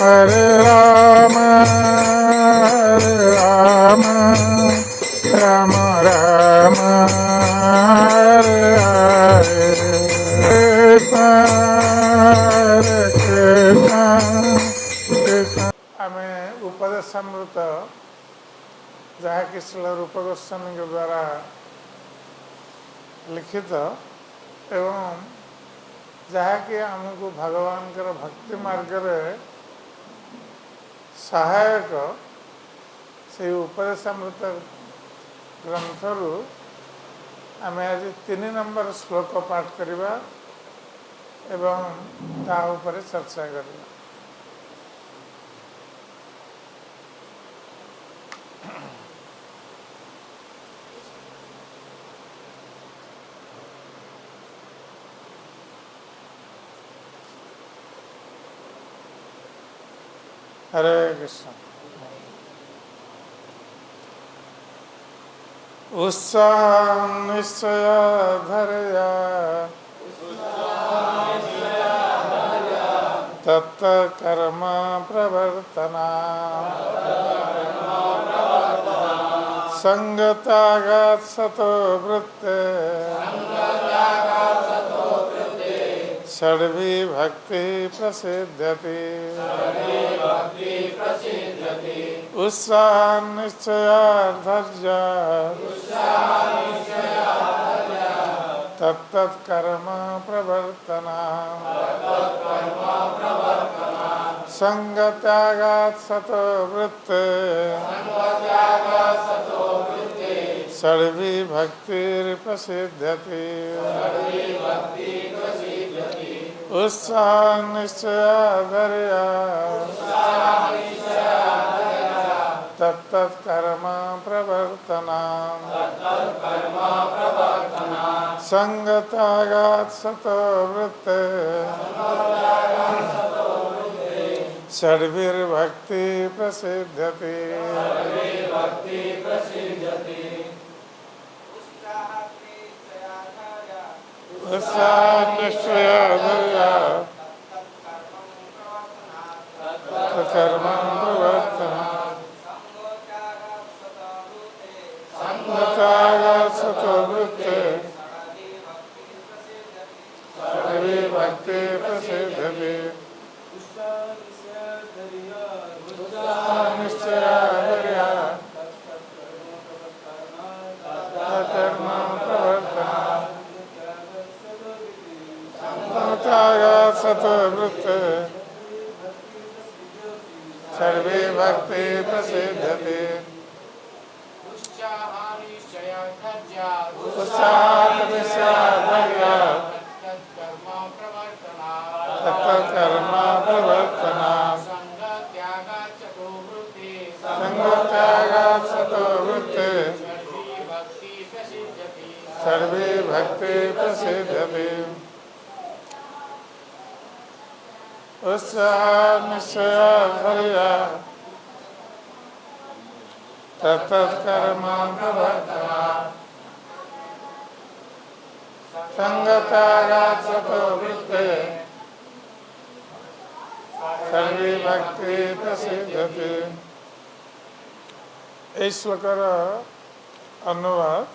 Hare Rama, Rama, Rama Rama, Hare Hare, Hare Krishna, Krishna. आमे उपदेशामृत जहाँकि श्रील रूप गोस्वामी द्वारा लिखित एवं जहाँकि आमको भगवान भक्ति मार्ग सहायक से उपदेशामृत ग्रंथरु आम आज 3 नंबर श्लोक पाठ करवा एवं ता ऊपर चर्चा करवा। हरे कृष्ण। उत्साह निश्चय धैर्य तत्त कर्म प्रवर्तना संगत्यागात् सतो वृत्ते षड्वी भक्ति प्रसिद्ध्यति उत्साह निश्चय धैर्य तत्त कर्म प्रवर्तना संगत्यागात् सतो वृत्ते षड्वी भक्ति प्रसिद्ध्यति उत्साह निश्चय धैर्य तत्त कर्म प्रवर्तना संगत्यागात् सतो वृत्ते षड्भिर्भक्ति प्रसिद्ध्यति उत्साह निश्चय धैर्य कर्म प्रवर्तना संगत्यागात् सतो वृत्ते षड्वी भक्ति प्रसिद्ध्यति निश्चय धैर्य कर्म प्रवर्तना संगत्यागात् सतो वृत्ते षड्वी भक्ति प्रसिद्ध्यति उत्साह निश्चय धैर्य तत्त कर्म प्रवर्तना संगत्यागात् सतो वृत्ते षड्वी भक्ति प्रसिद्ध्यति उत्साह निश्चय धैर्य तत्त कर्म प्रवर्तना संगत्यागात् सतो वृत्ते षड्वी भक्ति प्रसिद्ध्यति। इस श्लोकर अनुवाद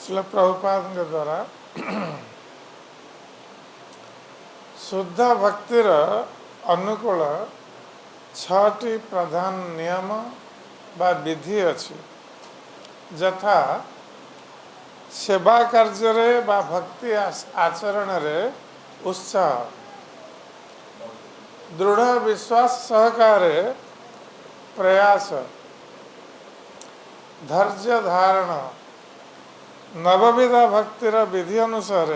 श्रील प्रभुपाद द्वारा शुद्ध भक्तिर अनुकूल 6टी प्रधान नियम बा विधि अच्छी जथा सेवा कार्य बा भक्ति आचरण रे उत्साह दृढ़ विश्वास सहकारे प्रयास धैर्य धारण नवविधा भक्तिर विधि अनुसार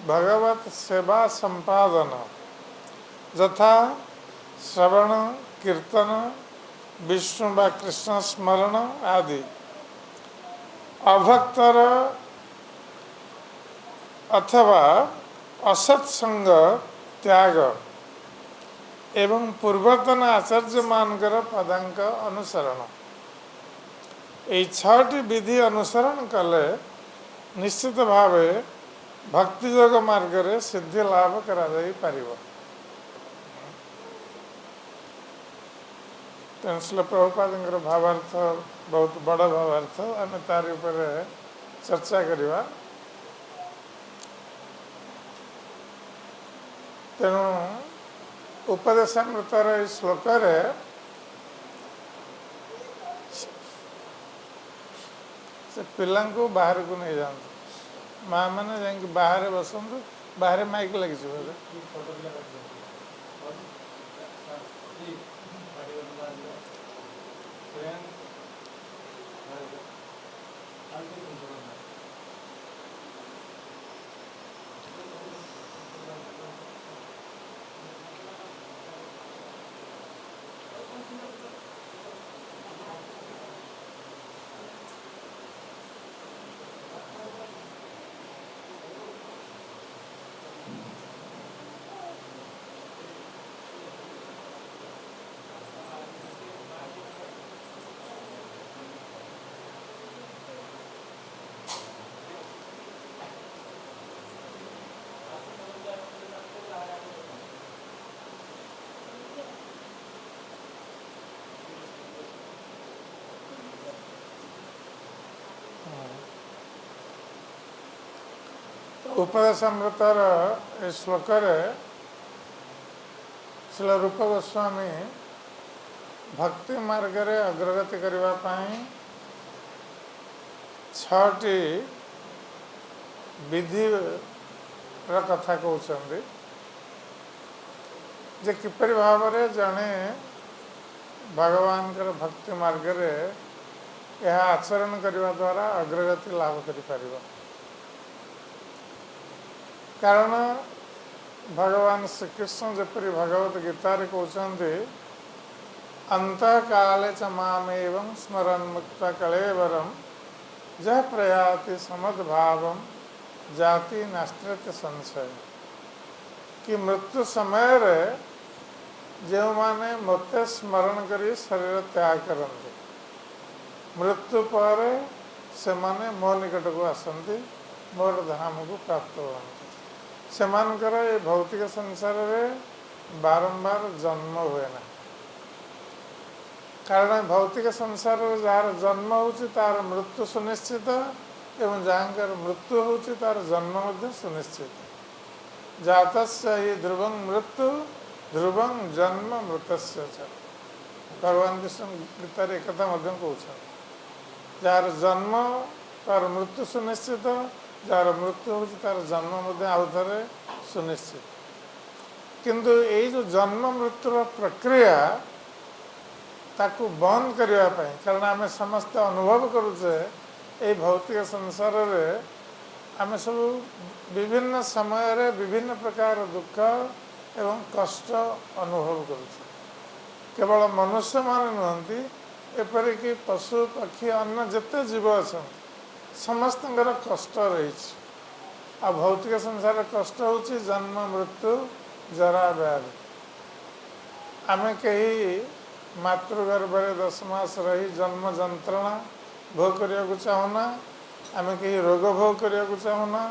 भगवत सेवा संपादन यथा श्रवण कीर्तन विष्णु व कृष्ण स्मरण आदि अभक्तर अथवा असत्संग त्याग एवं पूर्वतन आचार्य मानकर पदांक अनुसरण यही 6टी विधि अनुसरण कले निश्चित भाव भक्ति योग मार्ग रे सिद्धि लाभ करा जाई परिबो। तेणु श्रील प्रभुपाद भावार्थ बहुत बड़ भावार्थ आम तार ऊपर चर्चा करवा। तेणु उपदेशामृतर श्लोक से पिला को बाहर को नहीं जाते माँ मैंने जाकि बाहर बसतु बाहर माइक लगी उपदेशामृतर श्लोक श्रील रूप गोस्वामी भक्ति मार्ग रे अग्रगति करने 6टी विधि कथा कहते जे किपरि भाव रे जने भगवान भक्ति मार्ग रे यह आचरण करने द्वारा अग्रगति लाभ करि कारण भगवान श्रीकृष्ण जपरी भगवत गीता कहते अंत काले च मामेव स्मरन् मुक्त कलेवरम जह प्रयाति समद्भाव जाति नास्त्रित संशय कि मृत्यु समय रे जो माने मते स्मरण करी शरीर त्याग करते मृत्यु पर से माने मो निकट को आसती मोर धाम को प्राप्त होती से ये भौतिक संसार रे बारंबार जन्म हुए ना कारण भौतिक संसार जार जन्म होची तार मृत्यु सुनिश्चित एवं जहाँकर मृत्यु होची तार जन्म मध्य सुनिश्चित जातस्य ही ध्रुवं मृत्यु ध्रुवं जन्म मृतस्य च भगवान कृष्ण गीतार एक कहते जार जन्म तार मृत्यु सुनिश्चित जार मृत्यु हो तार जन्म मध्य आउ थे सुनिश्चित किंतु यही जो जन्म मृत्युर प्रक्रिया ताकू बंद करने कारण आम समस्त अनुभव करुचे ये भौतिक संसार रे आम सब विभिन्न समय रे विभिन्न प्रकार दुख एवं कष्ट अनुभव करुचे केवल मनुष्य मान नुहति एपरिक पशु पक्षी अन्य जिते जीव अच्छा समस्त कष्ट रही आ भौतिक संसार कष्ट होची जन्म मृत्यु जरा व्याधि आम कहीं मातृगर्भ में 10 मास रही जन्म जंत्रणा भोग करने को चाहूना आम कहीं रोग भोग करने को चाहूना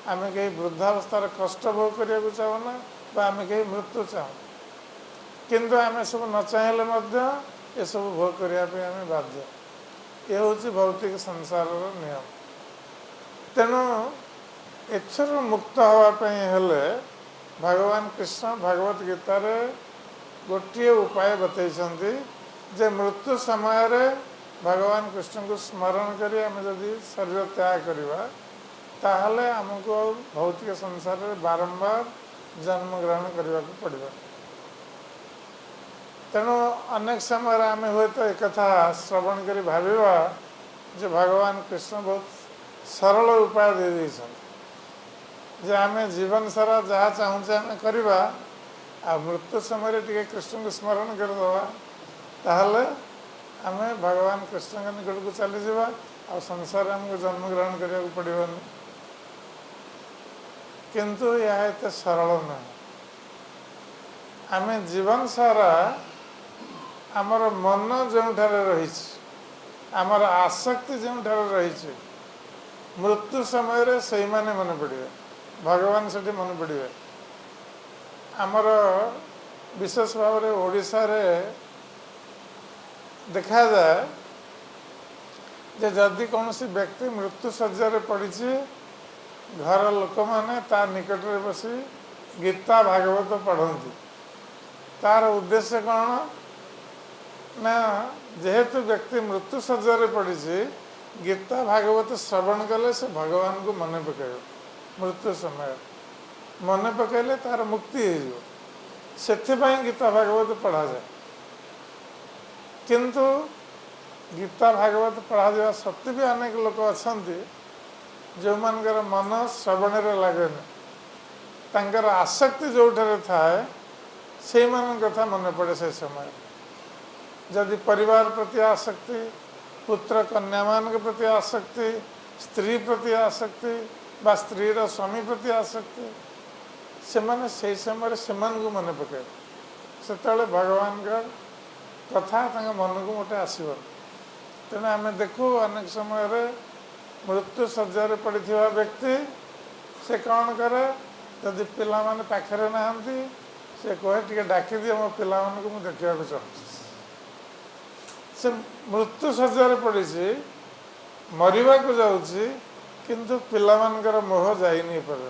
आम कहीं वृद्धावस्थार कष्ट भोग करने को चाहूना आम कहीं मृत्यु चाहूँ किंतु आम सब न चाहिए ये सब भोग करने आम बाध्य ये हूँ भौतिक संसार नियम तेणु एथर मुक्त होगापे भगवान कृष्ण भगवत गीतार गोटे उपाय बतई जे मृत्यु समय रे भगवान कृष्ण को स्मरण करी आम जदि शरीर त्याग करवा ताहले आमको भौतिक संसार में बारंबार जन्म ग्रहण करने को पड़े तेणु अनेक समय आम हुए तो एक श्रवण कर भाविबा जे भगवान कृष्ण बहुत सरल उपाय दे जे आम जीवन सारा जहाँ चाहूचे आम करवा आ मृत्यु समय टे कृष्ण को स्मरण करदे ताहले आम भगवान कृष्ण के निकट को चली जावा आ संसार आमको जन्म ग्रहण करने को पड़ोनी किंतु यह एत सरल नुह आमे जीवन सारा आमर मन जो रही आमर आसक्ति जो रही मृत्यु समय रे से माने मन पड़े भगवान से मन पड़े आमर विशेष भाव में ओडिशा रे देखा जाए जे जदि कौन सी व्यक्ति मृत्यु शज्या पड़ी घर लोक मैंने ता निकट में बसी गीता भागवत पढ़ती तार उद्देश्य कौन ना जेहेतु व्यक्ति मृत्यु शज्या पड़ी गीता भागवत श्रवण कले से भगवान को मन पकड़ मृत्यु समय मन पकड़े तार मुक्ति से गीता भागवत पढ़ा जाए किंतु गीता भागवत पढ़ा जावा सत्य भी अनेक लोक अच्छा जो मानकर मन श्रवण लगे तांकर आसक्ति जो थाए से कथा मन पड़े से समय जदि परिवार प्रति आसक्ति पुत्र कन्या मान के प्रति आसक्ति स्त्री प्रति आसक्ति बा स्त्री स्वामी प्रति आसक्ति से माने से समय से मन पकड़े से भगवान का कथा मन को मोटे आसब तेणु आम देखू अनेक समय मृत्यु शज्या पड़ी व्यक्ति से कौन करे जदि पिला माने पाखरे नहांती से कहे टिके डाकी दिए मो पिला को मुझे देखा चाहूँ से मृत्यु शज्या पड़ी मरवा को जाऊँगी किंतु पिला मानकर मोह जाइनी पर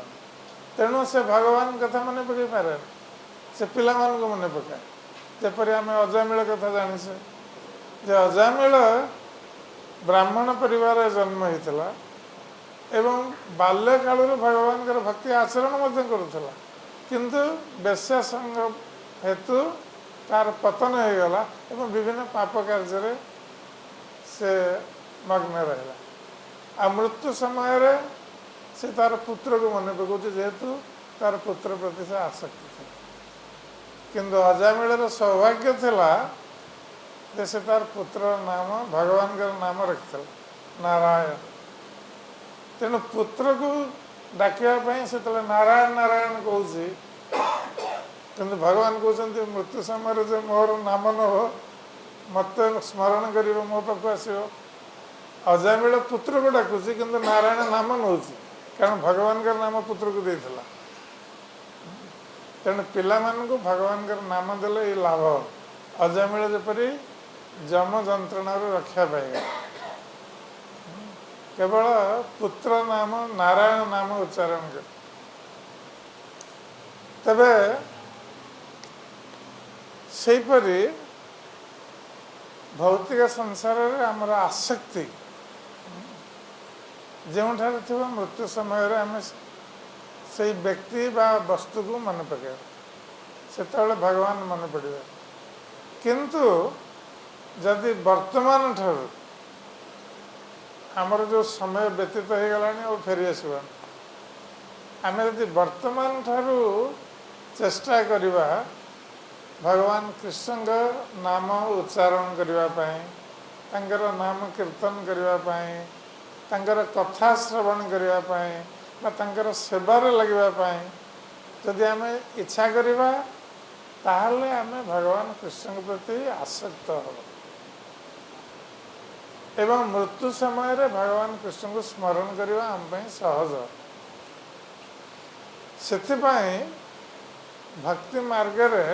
तेणु से भगवान कथा मन पकई पारे से पिला मान को मन पकाए जपरी आम अजामिल कथा जानी जे अजामिल ब्राह्मण परिवार जन्म होता एवं बाल्य काल भगवान भक्ति आचरण करुला किंतु वेश्या संग हेतु तार पतन हो गला एवं विभिन्न पाप कार्य से मग्न रहा आ मृत्यु समय रे से तार पुत्र को मन पकाउछ जेहेतु तार पुत्र प्रति से आसक्ति थी किंतु अजामिल सौभाग्य थिला से तार पुत्र नाम भगवान का नाम रखिता नारायण तेणु पुत्र को डाकिया से नारायण नारायण कहूँ किंतु भगवान कहते मृत्यु समय जो मोर नाम न हो मत स्मरण कर मो पाक आसो अजामिल पुत्र को डाकुची किंतु नारायण नाम नौ कारण भगवान का नाम पुत्र को देता तेणु पिला को भगवान का नाम देले ये लाभ अजामिल जपरी जम जंत्रणा रक्षा पाएगा केवल पुत्र नाम नारायण नाम उच्चारण कर तबे सेपरी भौतिक संसार रे आमर आसक्ति जो मृत्यु समय आम से व्यक्ति बा वस्तु को मन पकड़ से भगवान मन पड़े किंतु जदि वर्तमान ठार आमर जो समय व्यतीत हो गला और फेरी आसवा आम यदि वर्तमान ठारू चेष्टा करिबा भगवान कृष्ण नाम उच्चारण करने तांकर नाम कीर्तन करने तांकर कथा श्रवण करने तांकर सेवार लगे जदि आम इच्छा करिबा ताहले आम भगवान कृष्ण प्रति आसक्त हो एवं मृत्यु समय रे भगवान कृष्ण को स्मरण करने आम सहज से भक्ति मार्ग रे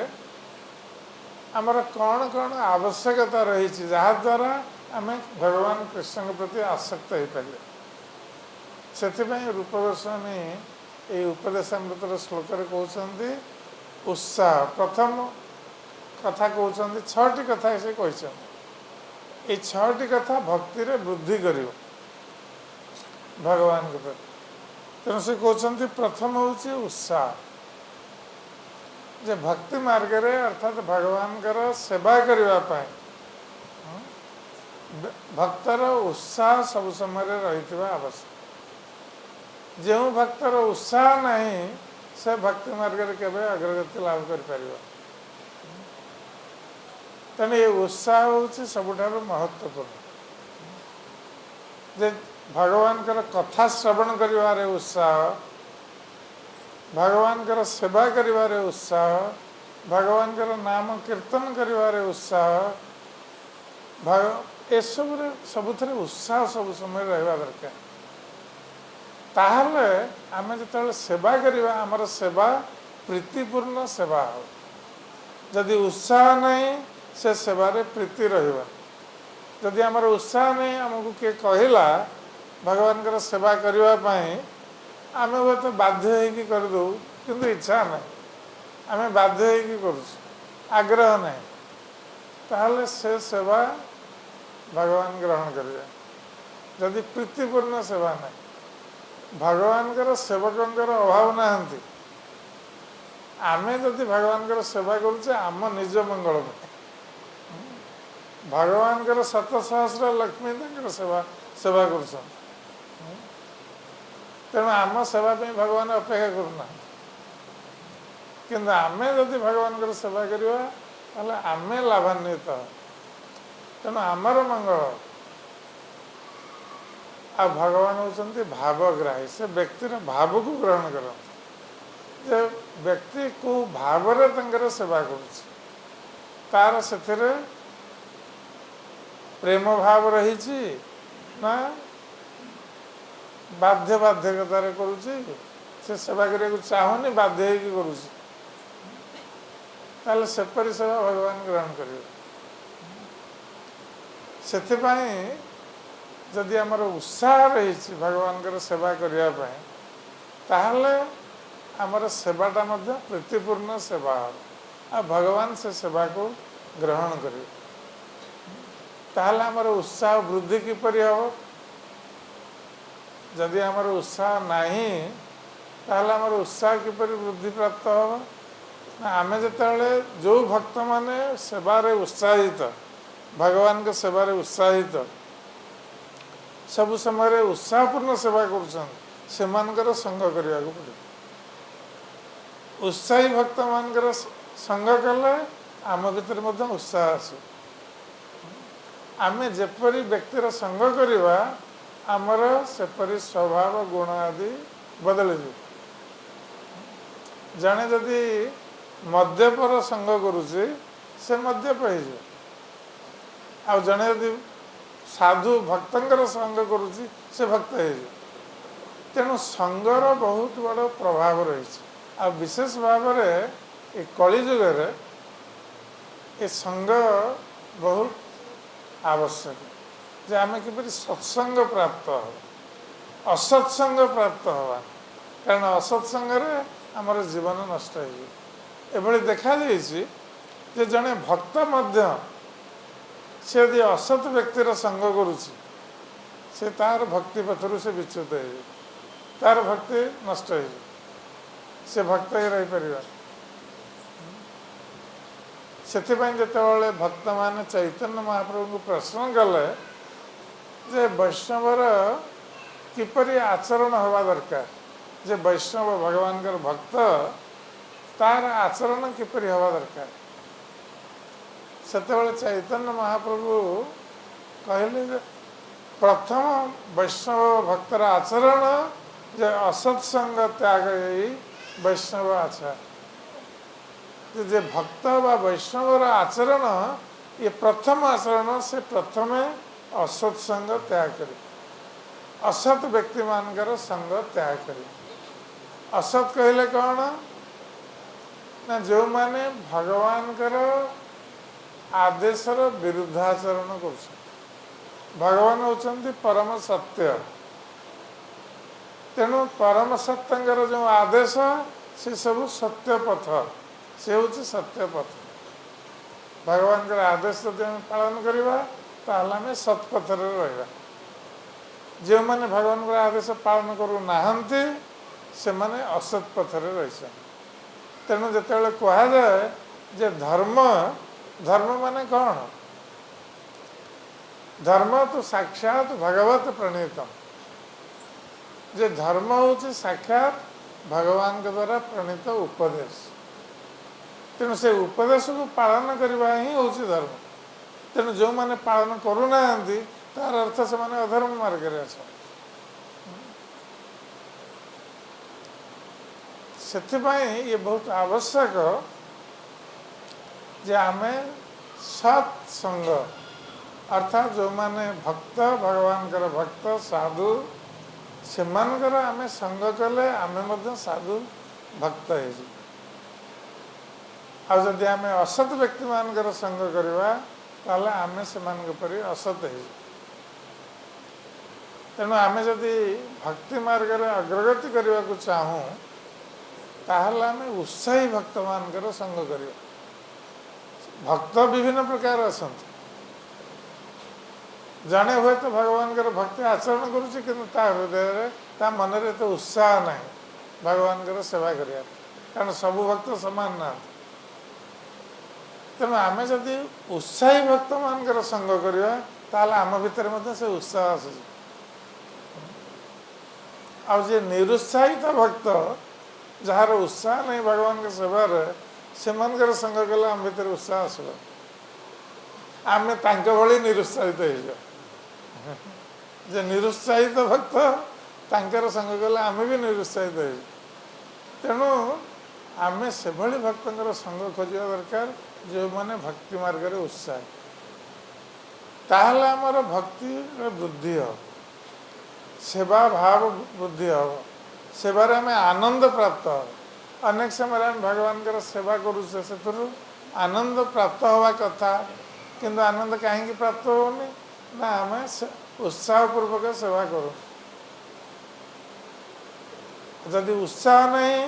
आमर कौन कौन आवश्यकता रही जहाद्वारा आम भगवान कृष्ण प्रति आसक्त हो पारे से रूप गोस्वामी ये उपदेशामृतर श्लोक कहते उत्साह प्रथम कथा कहते छटी कथा से कहते ये छटी कथा भक्ति रे वृद्धि कर भगवान के प्रति तेणु से कहते प्रथम हूँ उत्साह जे भक्ति मार्ग रे अर्थात भगवान कर सेवा करने भक्तर उत्साह सब समय रही आवश्यक जो भक्तर उत्साह नहीं से भक्ति मार्ग रे केवे अग्रगति लाभ कर पारिबा तेणु ये उत्साह हूँ सबुठार महत्वपूर्ण जे भगवान कर कथा श्रवण करिवारे उत्साह भगवान कर सेवा करिवारे उत्साह भगवान नाम कीर्तन करिवारे उत्साह भाग एसबू सबुथ उत्साह सब समय रहा दरकार ताहले आम जो सेवा करवा आमर सेवा प्रीतिपूर्ण सेवा हो जदि उत्साह नहीं से सेवारे प्रीति रहा जदि आमर उत्साह नहीं आमको किए कहला भगवान सेवा करने आम हे तो बाध्य करदू किंतु इच्छा नहीं आम बाध्य कर आग्रह नहीं ताहले से सेवा भगवान ग्रहण करेंगे जदि प्रीतिपूर्ण सेवा नहीं भगवान सेवकर अभाव नहांती आमे जदि भगवान सेवा करुचे आम निज मंगल में भगवान शत सहस्र लक्ष्मी सेवा सेवा कर तेणु आम सेवा भगवान अपेक्षा करना किंतु आमे जदि भगवान सेवा करवा आमे लाभान्वित तेणु आमर मंगल आ भगवान होती भावग्राही से व्यक्तिर भाव को ग्रहण कर व्यक्ति को भाव सेवा कर से प्रेम भाव रही ना बाध्य बाध्यकतार करुच्ची से सेवा करने चाहूनी बाध्य करुच्ची सेपरी सेवा भगवान ग्रहण करेंगे से जदि आमर उत्साह रही भगवान सेवा करने ताहले आमर सेवाटा प्रीतिपूर्ण सेवा आ भगवान से सेवा को ग्रहण करेंगे ताहले आमर उत्साह वृद्धि किपरि हम जदि आमर उत्साह नहीं ताहले आमर उत्साह किपरि वृद्धि प्राप्त हम आमे जेतेबेले जो भक्त माने सेवारे उत्साहित भगवान के सेवारे उत्साहित सब समय उत्साहपूर्ण सेवा कर संग करने को पड़े उत्साही भक्त मान संग कले आम भीतर उत्साह आस आम जेपरी व्यक्तिर संग करवा आमर सेपरी स्वभाव गुण आदि बदल जड़े जदि मद्यपर संग करुचे से मद्यप हो जड़े यदि साधु भक्तर संग करुच्ची से भक्त हो तेणु संगर बहुत बड़ प्रभाव रही आ विशेष भाव में कलिजुगर ये संग बहुत आवश्यक जे आम किपरि सत्संग प्राप्त हो असत्संग प्राप्त हवा कारण असत्संग आमर जीवन नष्ट हो देखा जे जड़े भक्त मध्य से यदि असत व्यक्तिर संग करुच्ची से तार भक्ति पथर से विच्युत हो तार भक्ति नष्ट हो से भक्त ही रही पार से जिते भक्त मान चैतन्य महाप्रभु को प्रश्न कले जे वैष्णवर किपरि आचरण हवा दरकार जे वैष्णव भगवान भक्त तार आचरण किपरि हवा दरकार सेतेबेले चैतन्य महाप्रभु कहले प्रथम वैष्णव भक्तर आचरण जे असत्संग त्याग वैष्णव आचार जे भक्त व वैष्णवर आचरण ये प्रथम आचरण से प्रथमे असत्संग त्याग करे असत व्यक्ति मानकर संग त्याग करे असत कहले कौन ना जो माने भगवान आदेशर विरुद्धाचरण कर भगवान होचंती परम सत्य तेणु परम सत्यर जो आदेश से सब सत्य पथ से हूँ सत्य पथ भगवान आदेश जब पालन करवा तामें सत्पथर रहा जो मैंने भगवान आदेश पालन करूना से माने असत पथर रही तेणु जिते कहुए जे धर्म धर्म माने कौन धर्म तो साक्षात भगवत प्रणीतम जे धर्म हूँ साक्षात भगवान के द्वारा प्रणीत उपदेश तेणु से उपदेश को पालन करवा ही हूँ धर्म तेणु जो मैंने पालन करूना तार अर्थ से माने अधर्म मार्ग से ये बहुत आवश्यक जे आमे सत्संग अर्थात जो माने भक्त भगवान भक्त साधु से आमे संग कले आमे मध्य साधु भक्त हो आदि आम असत व्यक्ति मान संग करवा ताले आमे से परी असत हो तेणु आमे जदि भक्ति मार्ग रे अग्रगति करने को चाहूँ ताहले आमे उत्साही भक्त मान संग कर भक्त विभिन्न प्रकार अच्छा जड़े हुए तो भगवान भक्ति आचरण करुच्ची कि हृदय ता मन में तो उत्साह ना भगवान सेवा करने कारण सबु भक्त सामान ना तेणु आम जदि उत्साही भक्त मान संग करवा ताल आम भितर से उत्साह आस जे निरुत्साहित भक्त जार उत्साह नहीं भगवान के सेवार से संग कले आम भर उत्साह आस आम भली निरुत्साहित हो जे निरुत्साहित भक्त तांकर संग कले आम भी निरुत्साहित हो तेणु आम से भली भक्त संग खोजा दरकार जो माने भक्ति मार्ग रे उत्साह ताहले आमर भक्ति वृद्धि हो सेवा भाव वृद्धि हो सेवार आम आनंद प्राप्त हो अनेक समय आम भगवान सेवा करुचे से आनंद प्राप्त हवा कथा किंतु आनंद कहीं प्राप्त होनी ना आम उत्साह पूर्वक सेवा करूँ जदि उत्साह नहीं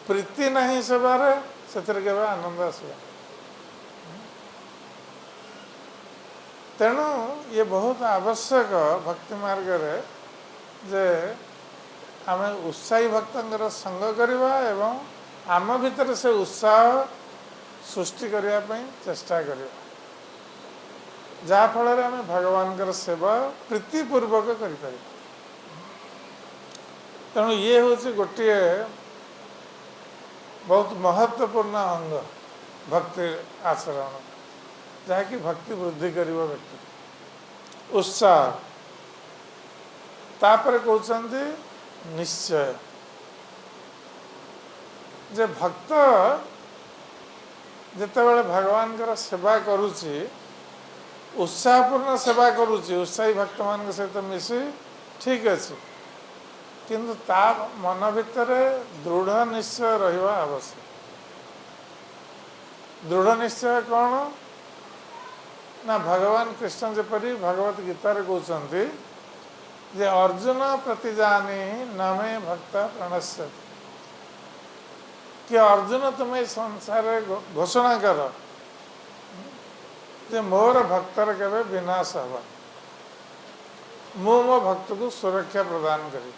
प्रीति नहीं सेवार से आनंद आसवा तेणु ये बहुत आवश्यक भक्ति मार्ग रे जे आम उत्साही भक्तर संग करवा एवं आम भितर से उत्साह सृष्टि करने चेष्टा करवा जहाँफल आम भगवान सेवा प्रीतिपूर्वक कर तेणु ये हूँ गोटे बहुत महत्वपूर्ण अंग भक्ति आचरण जहाँकि भक्ति वृद्धि कर व्यक्ति उत्साह तापर कहते निश्चय जे भक्त जितेबाला भगवान सेवा करुच्ची उत्साहपूर्ण सेवा करुच्ची उत्साही भक्त मान सहित मिसी ठीक अच्छे किंतु ता मन भितर दृढ़ निश्चय रहा आवश्यक दृढ़ निश्चय कौन ना भगवान कृष्ण जपरी भगवत गीतार कहते जे अर्जुन प्रतिजानी नमे भक्त प्रणश्यति कि अर्जुन तुम्हें संसार घोषणा कर जे मोर भक्तर केवे विनाश हवा मु मो भक्त को सुरक्षा प्रदान करी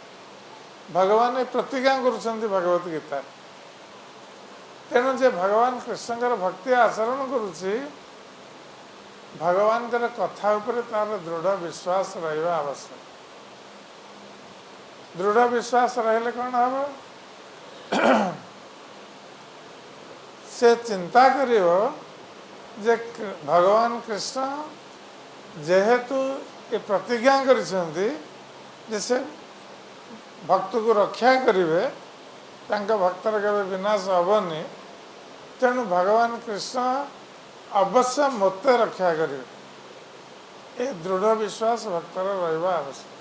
भगवान प्रतिज्ञा करुछंती भगवत गीता तेणु जे भगवान कृष्ण भक्ति आचरण करुच्ची भगवान कथा उपरे तार दृढ़ विश्वास रहा आवश्यक दृढ़ विश्वास रहिले कौन हम से चिंता करियो जे भगवान कृष्ण जेहेतु ये प्रतिज्ञा करिसेंती जे से भक्त को रक्षा करिवे तांका भक्तर केवे विनाश हबनी तेणु भगवान कृष्ण अवश्य मते रक्षा करिवे ए दृढ़ विश्वास भक्तर रहिबा आवश्यक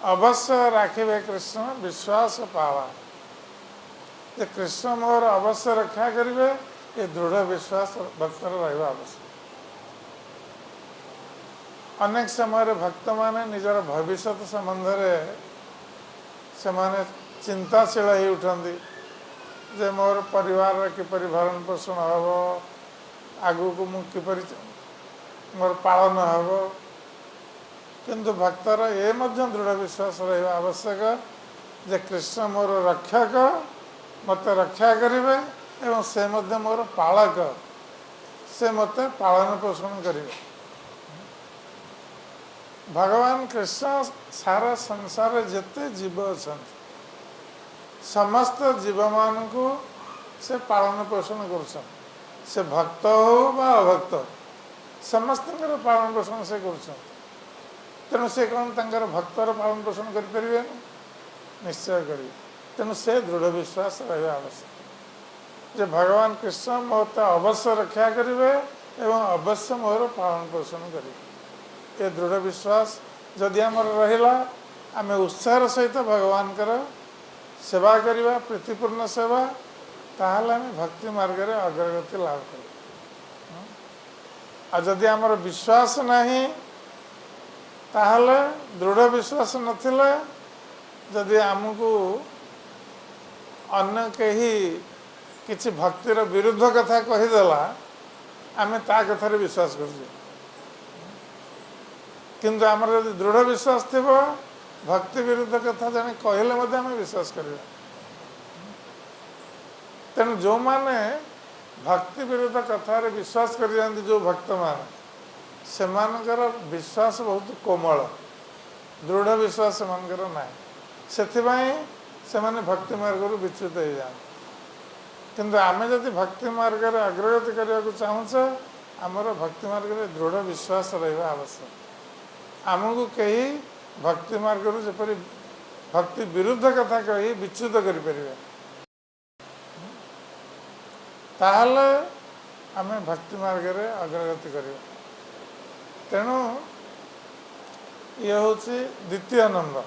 अवश्य राखिबे कृष्ण विश्वास पावा जे कृष्ण मोर अवश्य रक्षा करिवे ये दृढ़ विश्वास भक्तर रहिबा आवश्यक अनेक समय भक्त माने निजर भविष्य संबंध से माने चिंताशील हो उठती जे मोर परिवार किपरि भरण पोषण हम आगु को मु किपरि मोर पालन हम किंतु भक्तर ये दृढ़ विश्वास रहा आवश्यक जे कृष्ण मोर रक्षक मत रक्षा करेंगे एवं से मोर पालक से मत पालन पोषण करेंगे भगवान कृष्ण सारा संसार जिते जीव अच्छा समस्त जीव मान को से पालन पोषण कर से भक्त हो बा अभक्त समस्त पालन पोषण से कर तेणु से कौन तंकर भक्तर पालन पोषण करें निश्चय करेंगे तेणु से दृढ़ विश्वास रहा आवश्यक जे भगवान कृष्ण मोते अवश्य रक्षा करेंगे एवं अवश्य मोर पालन पोषण करेंगे। ये दृढ़ विश्वास जदि आमर रहिला आमे उत्साह सहित भगवान सेवा करवा प्रीतिपूर्ण सेवा ताहले आमे भक्ति मार्ग रे अग्रगति लाभ कर। आ जदि आमर विश्वास नहीं ताहले दृढ़ विश्वास नथिले जदि आमको अन्य कहीं किसी भक्तिर विरुद्ध कथा कहीदेला आम ता कथार विश्वास कर। किंतु आमर यदि दृढ़ विश्वास थी भक्ति विरुद्ध कथा जने कहले आम विश्वास करवा। तेणु जो माने भक्ति विरुद्ध कथार विश्वास कर जाती जो भक्त मान से विश्वास बहुत कोमल दृढ़ विश्वास से से भक्ति मार्ग विच्युत हो जाते। किंतु आमे जदि भक्ति मार्ग रे अग्रगति करने को चाहूचे आमर भक्ति मार्ग रे दृढ़ विश्वास रहा आवश्यक। आमको कहीं भक्ति मार्ग जपरी भक्ति विरुद्ध कथा कही विच्युत करें ताहले आमे भक्ति मार्ग रे अग्रगति कर। तेणु ये हूँ द्वितीय नंबर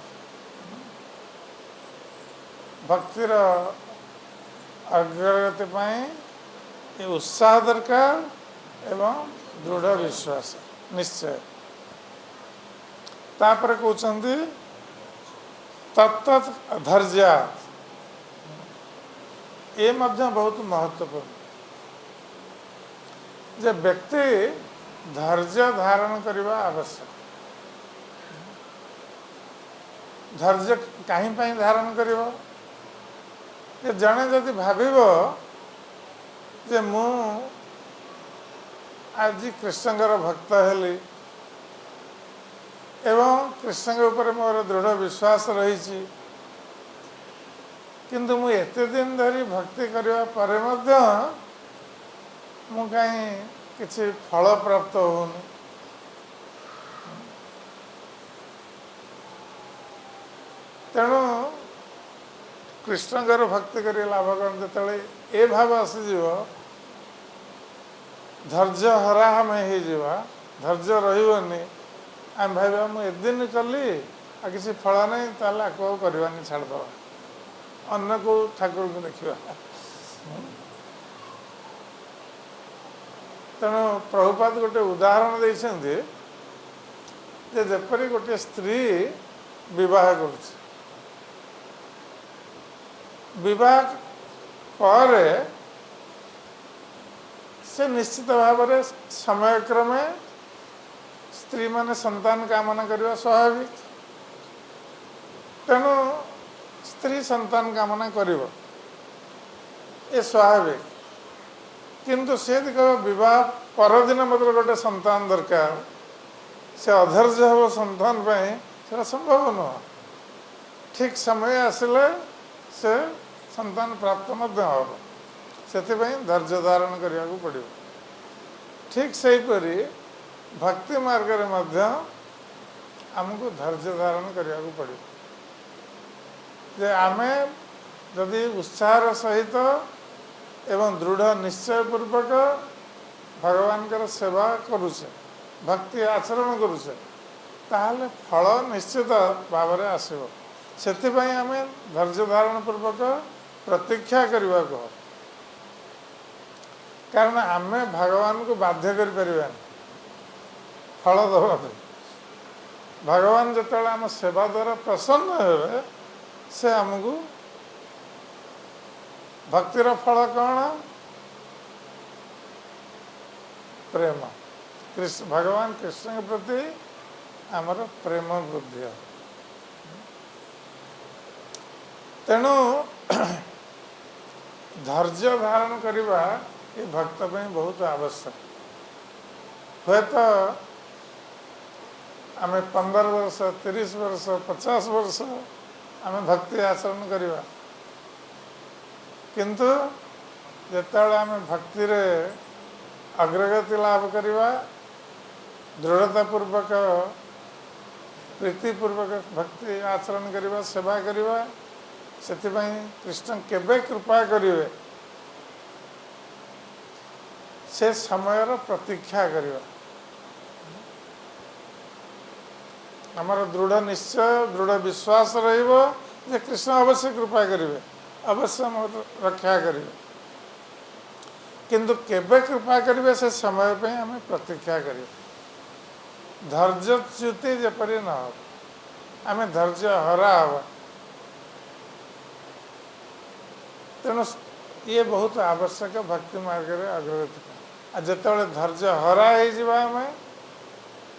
भक्तिर अग्रगति ये उत्साह दरकार एवं दृढ़ विश्वास निश्चय। तापर कहते तत्त धैर्यात् ये बहुत महत्वपूर्ण जे व्यक्ति धैर्य धारण करने आवश्यक। धैर्य कहीं धारण कर जड़े जदि भाविब जे मु आज कृष्णकर भक्त हेली एवं कृष्ण के ऊपर मोर दृढ़ विश्वास रही किंतु मु एते दिन धरी भक्ति करने पर मु कहीं किसी फल प्राप्त होनी तेणु कृष्णकर भक्ति कर लाभ कौन जो ये भाव आसीज धैर्य हरा आम हो धैर्य रही आम भाई मुझे दिन कली आ किसी फल नहीं ताल आगे करवानी छाड़द अन्न को ठाकुर को देखा। तेणु प्रभुपाद गोटे उदाहरण देते जेपरी गोटे स्त्री विवाह कर पर से निश्चित भाव में समयक्रमे स्त्री माने संतान कामना करवा स्वाभाविक। तेणु स्त्री संतान कामना करिवो ये स्वाभाविक किंतु से कह विवाह परदिन मतलब गोटे संतान दरकार से अधैर्य हम संतान से संभव नुह। ठीक समय आसिले से संतान प्राप्त हम से धैर्य धारण करने को पड़ो। ठीक सेहीपरि भक्ति मार्ग में आमको धैर्य धारण करने को पड़ो। जे आमे जदि उत्साह सहित एवं दृढ़ निश्चय पूर्वक भगवान कर सेवा करुचे भक्ति आचरण करुचे ताहले फल निश्चित भाव में आसो। से आम धैर्य धारण पूर्वक प्रतीक्षा करने को कारण आम भगवान को बाध्य कर फल दबा भगवान जो आम सेवा द्वारा प्रसन्न हे से आमको भक्तिर फल कौन प्रेम कृष्ण भगवान कृष्ण के प्रति आमर प्रेम वृद्धि। तेणु धैर्य धारण करवा ये भक्त बहुत आवश्यक। हे तो आम 15 वर्ष 30 वर्ष 50 वर्ष आम भक्ति आचरण करवा किंतु जितेबाला आम भक्ति रे अग्रगति लाभ करवा दृढ़तापूर्वक प्रीतिपूर्वक भक्ति आचरण करवा सेवा करवा से कृष्ण केबे कृपा करेंगे से समयर प्रतीक्षा करवा आमर दृढ़ निश्चय दृढ़ विश्वास रहिबो जे कृष्ण अवश्य कृपा करेंगे अवश्य रक्षा करेंगे किंतु केबे कृपा करेंगे से समय पे हमें प्रतीक्षा करें धैर्यच्युति जेपरी न हो आम धैर्य हरा हवा तेणु ये बहुत आवश्यक भक्ति मार्ग में अग्रगति जिते धैर्य हरा हो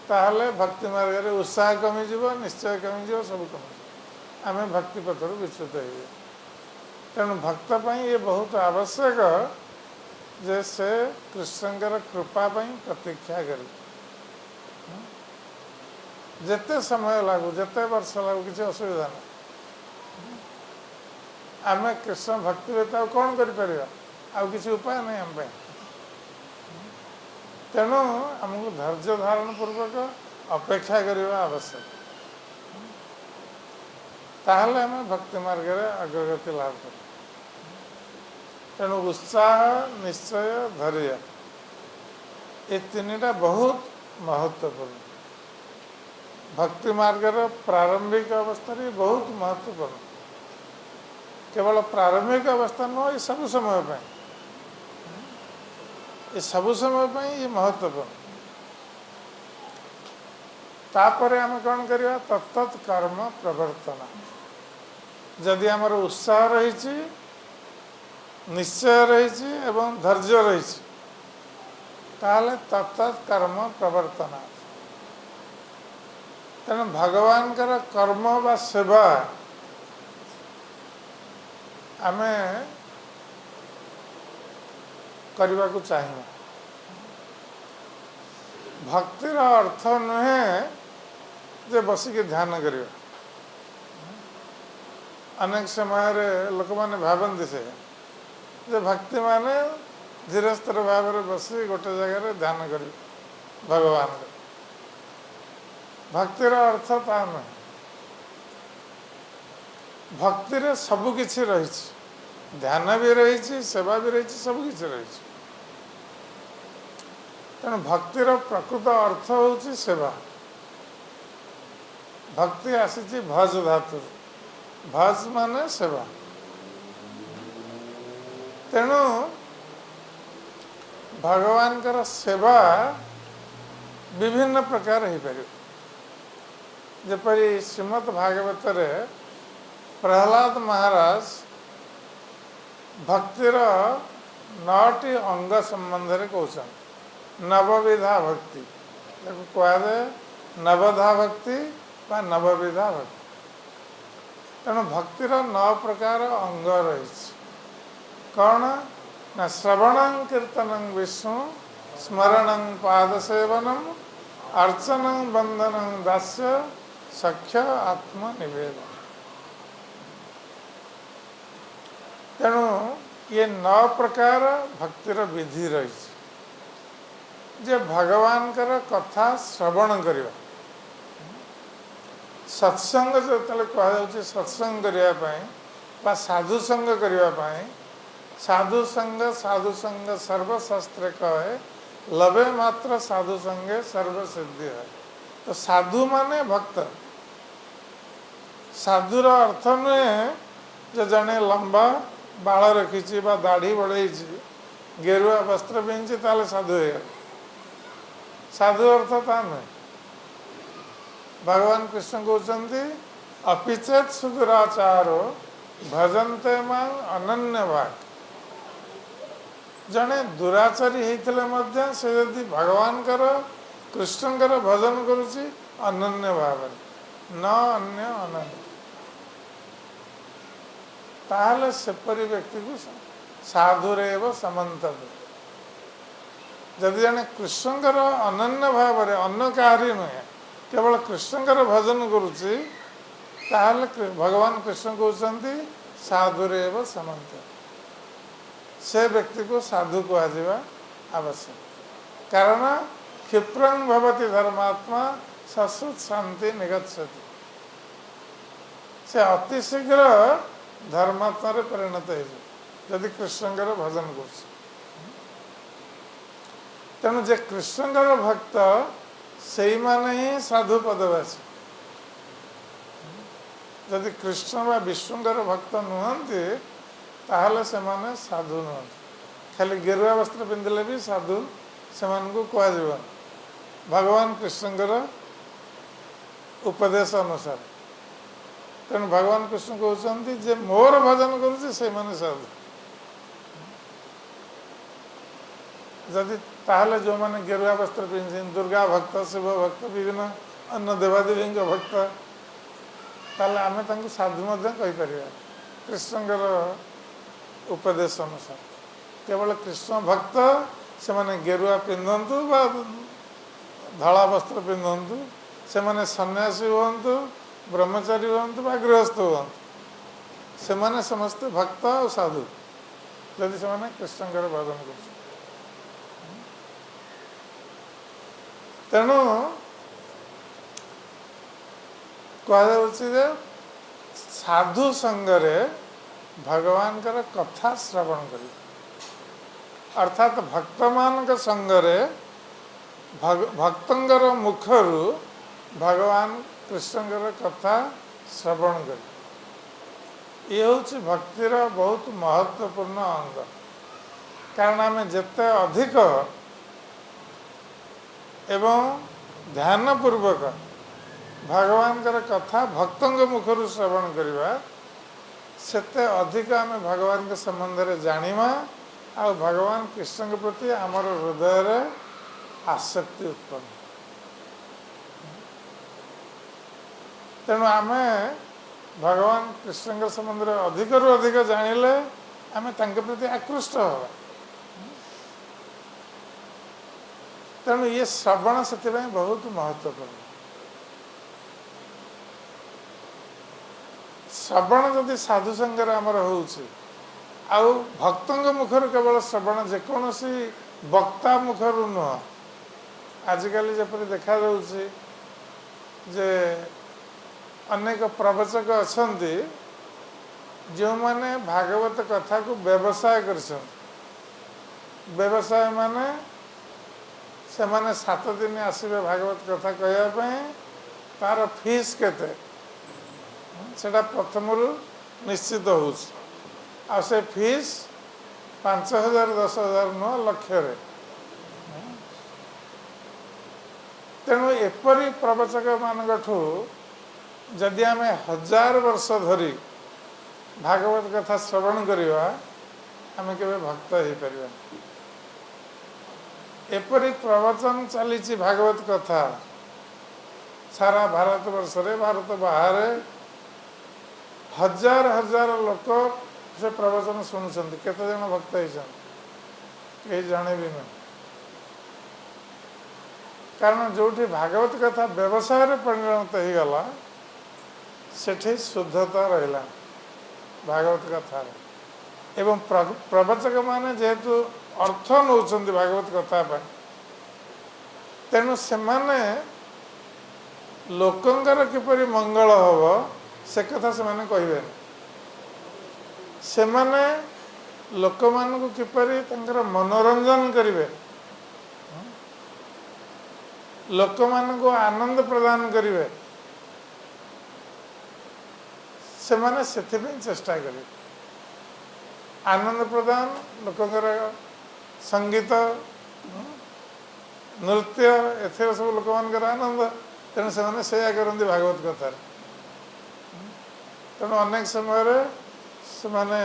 ताहले भक्ति मार्ग में उत्साह कमिज निश्चय कमिज सब कमिज आम भक्ति पथर विच्युत हो तेणु भक्त ये बहुत आवश्यक जे से कृष्णकर कृपा प्रतीक्षा कर जेते समय लागू जेते वर्ष लागू किसी असुविधा ना आम कृष्ण भक्ति व्यतीत कौन कर किसी उपाय नहीं आम तेणु आमको धैर्य धारण पूर्वक अपेक्षा करने आवश्यक ताहले आम भक्ति मार्ग में अग्रगति लाभ कर तेणु उत्साह निश्चय धैर्य ये तीनटा बहुत महत्वपूर्ण भक्ति मार्ग प्रारंभिक अवस्था बहुत महत्वपूर्ण केवल प्रारंभिक अवस्था नुह ये सब समय पे ये सब समय पे ये महत्वपूर्ण तापर आम कौन करवा तत्त कर्म प्रवर्तन जदि आमर उत्साह रही निश्चय रही एवं धैर्य रही तत्त कर्म प्रवर्तन तेणु भगवान कर्म व सेवा आमे करने को चाहिए भक्तिर अर्थ नुहे जे बसिक ध्यान करवा अनेक समय लोक मैंने भावती से जे भक्ति माने धीरे स्थिर भाव में बसी गोटे जगह ध्यान कर भगवान भक्तिर अर्थ ता नुहे भक्ति रे सबकिछि रही ध्यान भी रही सेवा भी रही सबकिछि रही तेणु भक्तिर प्रकृत अर्थ हूँ सेवा भक्ति आसी भज धातु भज माने सेवा तेणु भगवान कर सेवा विभिन्न प्रकार हो पार जपरी श्रीमद् भागवत रे प्रहलाद महाराज भक्तिर 9टी अंग संबंध में कहते नवविधा भक्ति कहुए नवधा भक्ति व नवविधा भक्ति तेणु भक्तिर 9 प्रकार अंग रही कौन ना श्रवण कीर्तन विष्णु स्मरण पादसेवनम अर्चन बंधन दास्य सख्य आत्मनिवेदन तेणु ये 9 प्रकार भक्तिर विधि रही जे भगवान कर कथा श्रवण करवा सत्संग जो कहुच्छे सत्संग करने साधु संग करने साधु संग सर्वशास्त्र कहे लभे मात्र साधु संगे सर्वसिद्धि है तो साधु माने भक्त साधुर अर्थ नुहे जो जड़े लंबा बाल रखी दाढ़ी बढ़ई गेरुआ वस्त्र पिंधि ताले साधु हो साधु अर्थ ता नुहे भगवान कृष्ण कहते अपिचेत सुदुराचारो भजन्ते मां अनन्य भाग जड़े दुराचारी होते से यदि भगवान कर कृष्णकर भजन करुच्ची अनन्य भाव न अन्य अनन्य ताहले सेपरी व्यक्ति को साधुरेव समन्तव्य जदि जड़े कृष्णकर अनन्य भाव अन्य कहारी नुहे केवल कृष्णकर भजन करुच्ची ताहले भगवान कृष्ण कहते साधुरेव समन्तव्य से व्यक्ति को साधु कहुआ आवश्यक कारण क्षिप्रं भवति धर्मात्मा सश्रुत शांति निगच्छति से अतिशीघ्र धर्मात्मा परिणत हो जदि कृष्णकर भजन कर तेणु जे कृष्णकर भक्त से माने ही साधु पदवासी। जदि कृष्ण व विष्णुकर भक्त नुहंती ताहले से माने साधु नुहंती। खाली गेरुआ वस्त्र पिंधिले भी साधु से कह भगवान कृष्णकर उपदेश अनुसार। तेणु भगवान कृष्ण कहते जे मोर भजन करुचे से माने साधु। जदि ताहले जो माने गेरुआ वस्त्र पिंधि दुर्गा भक्त शिव भक्त विभिन्न अन्य देवादेवी भक्त ताहले आमे तांको साधु मध्य कहि परिबा कृष्णकर उपदेश अनुसार। केवल कृष्ण भक्त से माने गेरुआ पिंधन्तु बा धला वस्त्र पिंधन्तु से माने सन्यासी हुअन्तु ब्रह्मचारी हुअन्तु बा गृहस्थ हुअन्तु से माने समस्त भक्त और साधु यदि से माने कृष्णकर भजन कर। तेणु कहुचे साधु संगरे भगवान कथा श्रवण कर अर्थात भक्त मान संगरे भक्तर मुखरु भगवान कृष्णकर कथा श्रवण कर ये हूँ भक्तिर बहुत महत्वपूर्ण अंग। कारण आम जिते अधिक एवं ध्यानपूर्वक भगवान कथा भक्तों मुखर श्रवण करवा सेते अधिक आम भगवान के संबंध में जानिमा आ भगवान कृष्ण के प्रति आमर हृदय आसक्ति उत्पन्न। तेणु आम भगवान कृष्ण के संबंध में अधिक रु अधिक जानिले आम तांके प्रति आकृष्ट हवा। तेणु ये श्रवण से बहुत महत्वपूर्ण। श्रवण जदि साधु संगर आमर होउछि आउ भक्तों मुखर केवल श्रवण जेकोसी वक्ता मुखर नुह। आजिकल जपरी देखा जाउछि जे अनेक प्रवचक अछंती जो माने भागवत कथा को व्यवसाय करछन। व्यवसाय माने से माने 7 दिन आसबे भागवत कथा कहवाई तार फीस केते सेटा प्रथमरु निश्चित हो से फीस 5,000 10,000 नुह लक्ष। तेणु एपरी प्रवचक मानकठू जदि आम 1000 वर्ष धरी भागवत कथा श्रवण करवा आम केवे भक्त हो पार। एपरी प्रवचन चली भागवत कथा सारा भारत वर्ष रे भारत बाहर 1000 1000 लोक से प्रवचन शुणुंट केते जन भक्त होती जड़े भी नहीं। कारण जो भागवत कथा व्यवसाय परिणत हो गला सेठी शुद्धता रहा भागवत कथा एवं प्रवचक माने जेहेतु अर्थ नौ भागवत कथा तेणु से माने लोकंकर किपरि मंगल हम से कथा से माने कहिबे से माने लोक मान को किपरि तंकर मनोरंजन करिवे लोक मान को आनंद प्रदान करिवे से माने सेथिबे चेष्टा करिवे। आनंद प्रदान लोकंकर संगीत नृत्य एथेर सब लोक मान आनंद तेणु से करती भागवत कथा। तेणु अनेक समय से माने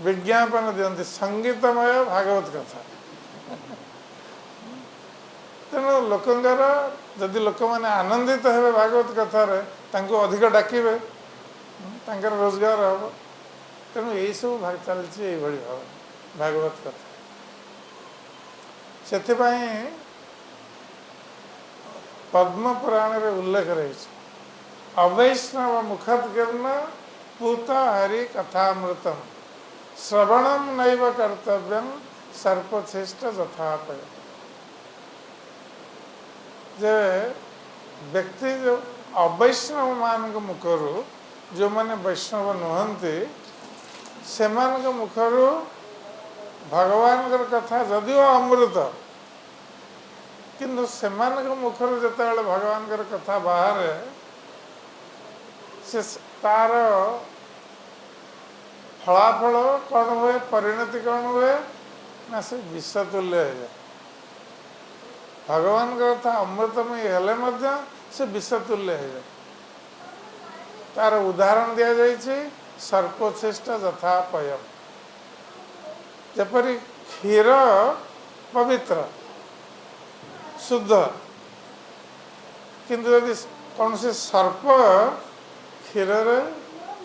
विज्ञापन दियंती संगीतमय भागवत कथा। तेणु लोकंकर जदि लोक मैंने आनंदित हेबे भागवत कथार तांको अधिक डाकिबे तांकर रोजगार हम। तेणु यही सब भाग चलती भाव भागवत कथा। से पद्म पुराण रे उल्लेख रही अवैष्णव मुखद्गर्ण पूत हरि कथामृतम श्रवणम नैव कर्तव्यम सर्पश्रेष्ठ यथापय। जे व्यक्ति जो अवैष्णव मान मुखर जो माने वैष्णव नुहंती से मुखर भगवान कथा जदिव अमृत किंतु सेमानक मुखर जितेबाला भगवान कथा बाहर से तार फलाफल कौन हुए परिणति कौन हुए ना से विषतुल्य हो जाए भगवान कथा अमृतमय हेले मध्य से विषतुल्य हो जाए तार उदाहरण दि जाइए सर्पोच्छिष्ट यथा पयम जपरी क्षीर पवित्र शुद्ध किंतु यदि कौन से सर्प क्षीर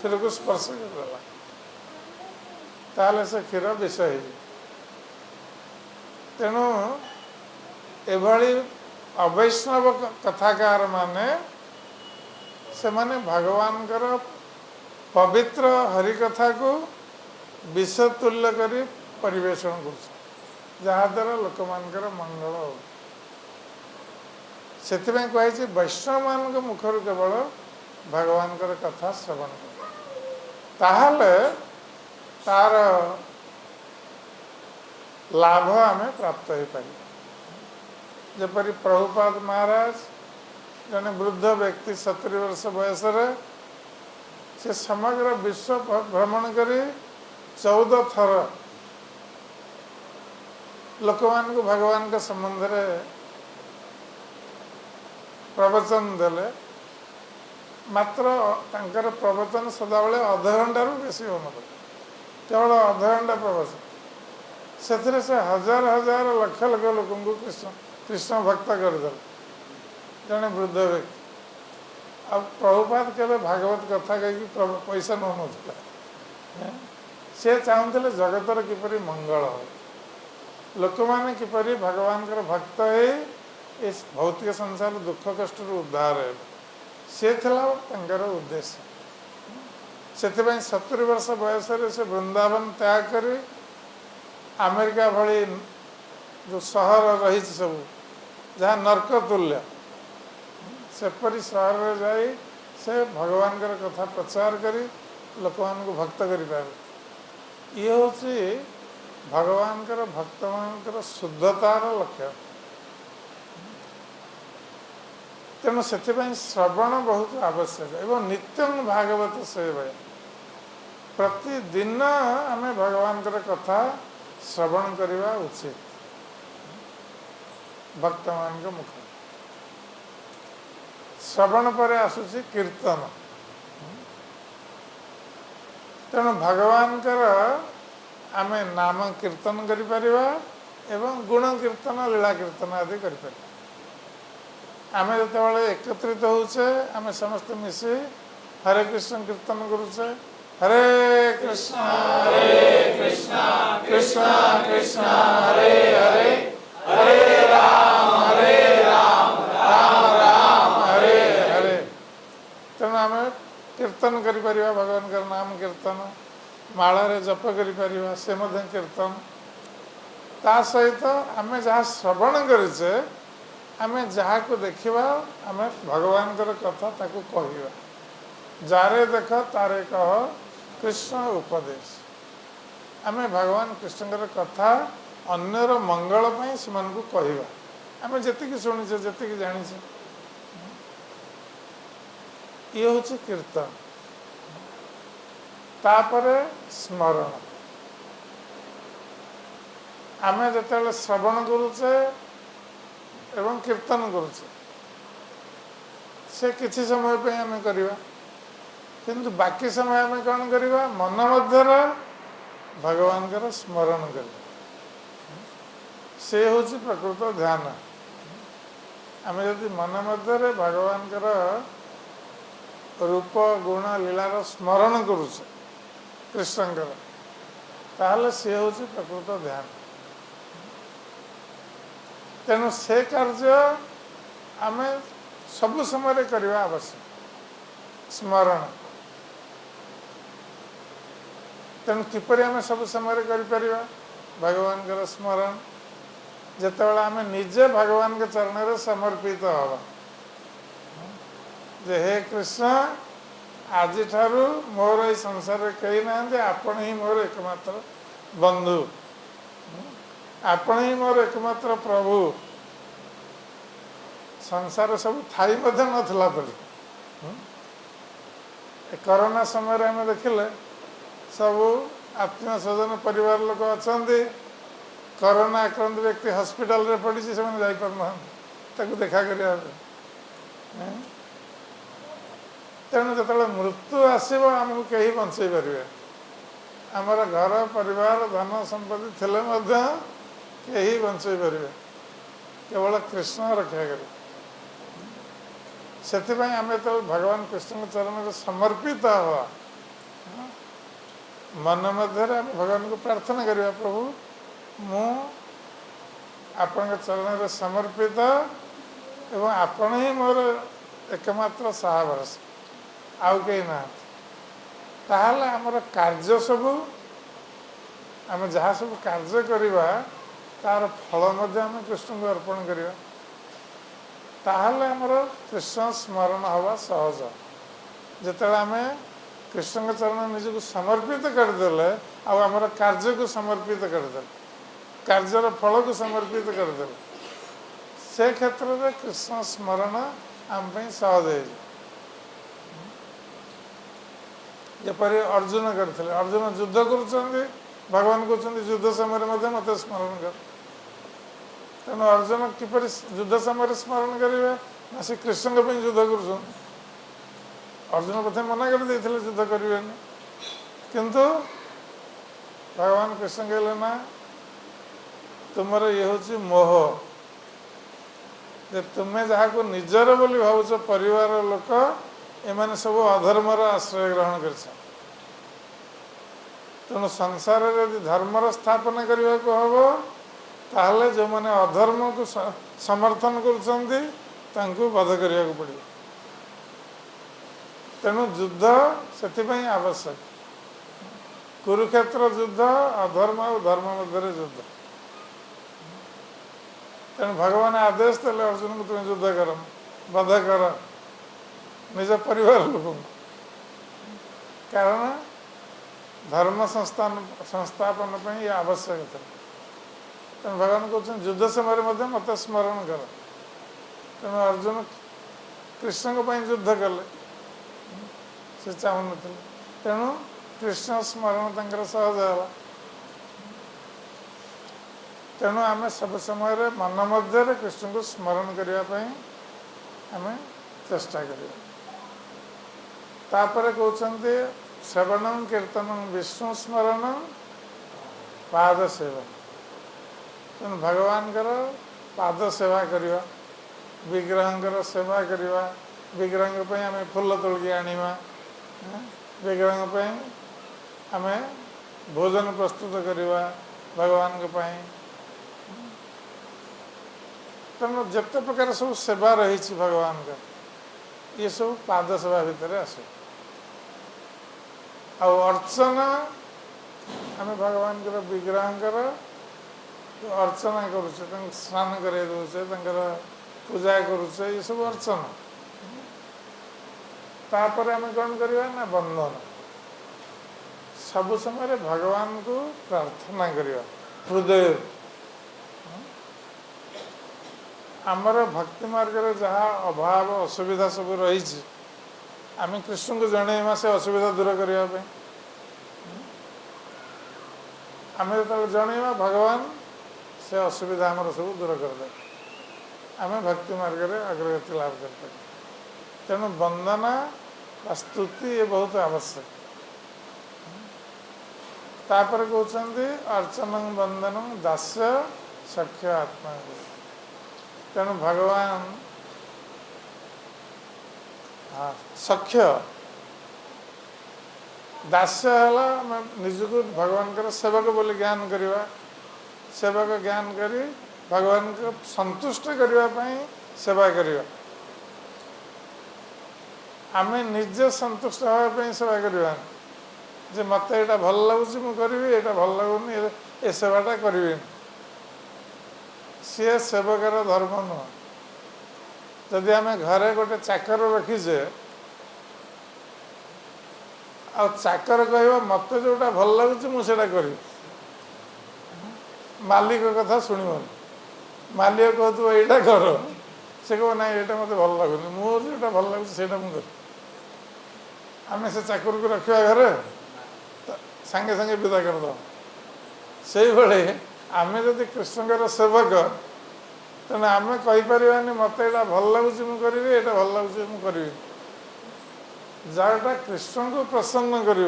को स्पर्श करदेला ताले से क्षीर विष हो तेणु एभली अवैष्णव कथाकार माने से माने भगवान पवित्र हरिकथा को विषतुल्य करी परिवेषण कर जहाद्वारा लोक मानकर मंगल हो से कहुई वैष्णव मान मुखर केवल भगवान कथा श्रवण कर तार लाभ आम प्राप्त हो पार जपरी प्रभुपाद महाराज जने वृद्ध व्यक्ति 70 वर्ष बयस से समग्र विश्व भ्रमण करी 14 थर लोक मान को भगवान के संबंध में प्रवचन देले मात्र तांकर प्रवचन सदाबले अध घंटार बेसी हो केवल अध घंटा प्रवचन से हजार हजार लक्ष लक्ष लोक कृष्ण भक्त करदे जड़े वृद्ध व्यक्ति अब प्रभुपाद केवे भागवत कथा कही पैसा नौ सी चाहते जगतर किपरि मंगल हो लोक मैंने किपरि भगवान भक्त हो भौतिक संसार दुख कष्ट उद्धार है सी उद्देश्य से 70 वर्ष बयस से वृंदावन त्याग कर अमेरिका भली जो सहर रही सब जहाँ नर्क तुल्य सेपरी सहर में जाई से भगवान कथा प्रचार करी लोक मान को भक्त कर ये हूँ भगवान भक्त मान शुद्धतार लक्ष्य तेणु से श्रवण बहुत आवश्यक एवं नित्यं भागवत सेवा प्रतिदिन आम भगवान कथा श्रवण करवा उचित भक्त मान मुख श्रवण पर आसूची कीर्तन तेणु भगवान आम नाम कीर्तन करिपरिबा एवं गुण कीर्तन लीला कीर्तन आदि करिपरिबा आम जो एकत्रित होचे आम समस्त मिसी हरे कृष्ण कीर्तन करुचे हरे कृष्ण कृष्ण कृष्ण हरे हरे हरे राम राम राम हरे हरे तेणु आम कीर्तन करिपरिबा भगवान का नाम कीर्तन मालारे जप करिपरिबा से मध्य कीर्तन ता सहित आम जहाँ श्रवण करिचे आम जहाँ को देखा आम भगवान कथा ताकू कहवा जारे देख तारे कह कृष्ण उपदेश आम भगवान कृष्ण कथा अन्यर मंगल पाई से कहवा आम जी शुणीचे जी जानीचे ये हूँ कीर्तन तापर स्मरण आम जो श्रवण करुचे एवं कीर्तन करुचे से किसी समय पे आम करवा किंतु बाकी समय आम कौन करवा मन मध्य भगवान का स्मरण कर से हूँ प्रकृत ध्यान आम जदि मन मध्य भगवान रूप गुण लीलार स्मरण करुचे कृष्णकर ताहले से हूँ प्रकृत ध्यान तेणु से कार्य आम सब समय करवा आवश्यक स्मरण तेणु किपरि आम सब समय कर भगवान का स्मरण जितेबाला आम निजे भगवान के चरण में समर्पित हवा जे हे कृष्ण आज मोर ये संसार कही ना आपण ही मोर एकमात्र बंधु आपण ही मोर एकमात्र प्रभु संसार सब थाई नथिला परी कोरोना समय आम देखिले सब आत्मीय स्वजन परिवार लोक अच्छा कोरोना आक्रांत व्यक्ति हॉस्पिटल रे पड़ी से देखा करने तेणु जो मृत्यु आसो आमको कहीं बंचे पारे आमर घर परिवार धन संपत्ति थिले कहीं बंचे पारे केवल कृष्ण रक्षा करे से आम तो भगवान कृष्ण के चरण में समर्पित हवा मन मध्य आम भगवान को प्रार्थना करवा प्रभु मु आपण चरण में समर्पित एवं आपण ही मोर एकमात्र सहा भरसा आउ कहीं ना ताहले आमर कार्य सबू आम जहाँ सब कार्य करवा तार फल आम कृष्ण को अर्पण करवा ताहले आमर कृष्ण स्मरण हवा सहज जिते आम कृष्ण के चरण निजक समर्पित करदे आमर कार्य को समर्पित करदे कार्यर फल को समर्पित करदे से क्षेत्र में कृष्ण स्मरण आम सहज है जपरी अर्जुन करते अर्जुन युद्ध कर भगवान कहते युद्ध समय मत स्मरण कर तेणु अर्जुन किपर युद्ध समय स्मरण करेंगे से कृष्ण युद्ध कर अर्जुन प्रथम मना कर युद्ध करें किंतु भगवान कृष्ण कहले ना तुम ये हूँ मोह जे तुम्हें जहाँ को निजर बोली भावुच परिवार लोक एमाने सब अधर्मर आश्रय ग्रहण कर तेणु संसार यदि धर्मर स्थापना करने को हम ताहले जो मैंने अधर्म को समर्थन कर वध करने को पड़े तेणु युद्ध से आवश्यक कुरुक्षेत्र युद्ध अधर्म और धर्म मध्य युद्ध तेणु भगवान आदेश देते अर्जुन को तुम युद्ध कर वध कर निज परिवार लोक कारण धर्म संस्थापन पर ये आवश्यक था तेणु भगवान कहते युद्ध समय मत स्मरण कर तेणु अर्जुन कृष्ण को युद्ध कले से चाहून तेणु कृष्ण स्मरण तंकर सहज है तेणु आम सब समय मन मध्य कृष्ण को स्मरण करने आम चेष्टा करिया तापर कहते श्रवणम कीर्तनम विष्णु स्मरण पाद सेवा तेणु भगवान पाद सेवा करवा विग्रह सेवा करवा विग्रह आम फूल तोलिक आनिवा विग्रह आम भोजन प्रस्तुत करवा भगवान तेणु जिते प्रकार सब सेवा रही भगवान का ये सब पाद सेवा भितर आस अर्चना आम भगवान विग्रह अर्चना करुचे स्नान कर दौचे पूजा करुचे ये सब अर्चना तापर आम कौन करवा ना बंधन सब समय भगवान को प्रार्थना करवा हृदय आमर भक्ति मार्ग जहाँ अभाव असुविधा सब रही आम कृष्ण को जनइमा से असुविधा दूर करने आम जो जनइमा भगवान से असुविधा आमर सब दूर करदे आम भक्ति मार्ग में अग्रगति लाभ करते तेणु वंदना स्तुति ये बहुत आवश्यक तापर कहते अर्चनं वंदनं दास्य सख्य आत्मा तेणु भगवान सख्य दास्य है निजको भगवान सेवक बोली ज्ञान करवा सेवक ज्ञान करी भगवान को संतुष्ट करने सेवा करवा आम निजे संतुष्ट होगापी सेवा करवा जे मत यहाँ भल लगुच मुझे यहाँ भल लगुनि ए सेवाटा करी सी सेवकर धर्म नुह जदि आम घरे गोटे चाकर रखीचे आ चाकर कह मत जोटा भल लगुच मुझे करी मालिक कथा शुणवन मालिक कहतु यहाँ कर से कह ना यहाँ मत भल लगुनि मोर जो भल लगे से मुझे आम से चाकर को रखा घरे सांगे सांगे विदा करद से भाई आम जदि कृष्णकर सेवक तेना आम कहीपरानी मत यहाँ भल लगुच करी यहाँ भल लगुच करी जहाँ कृष्ण को प्रसन्न कर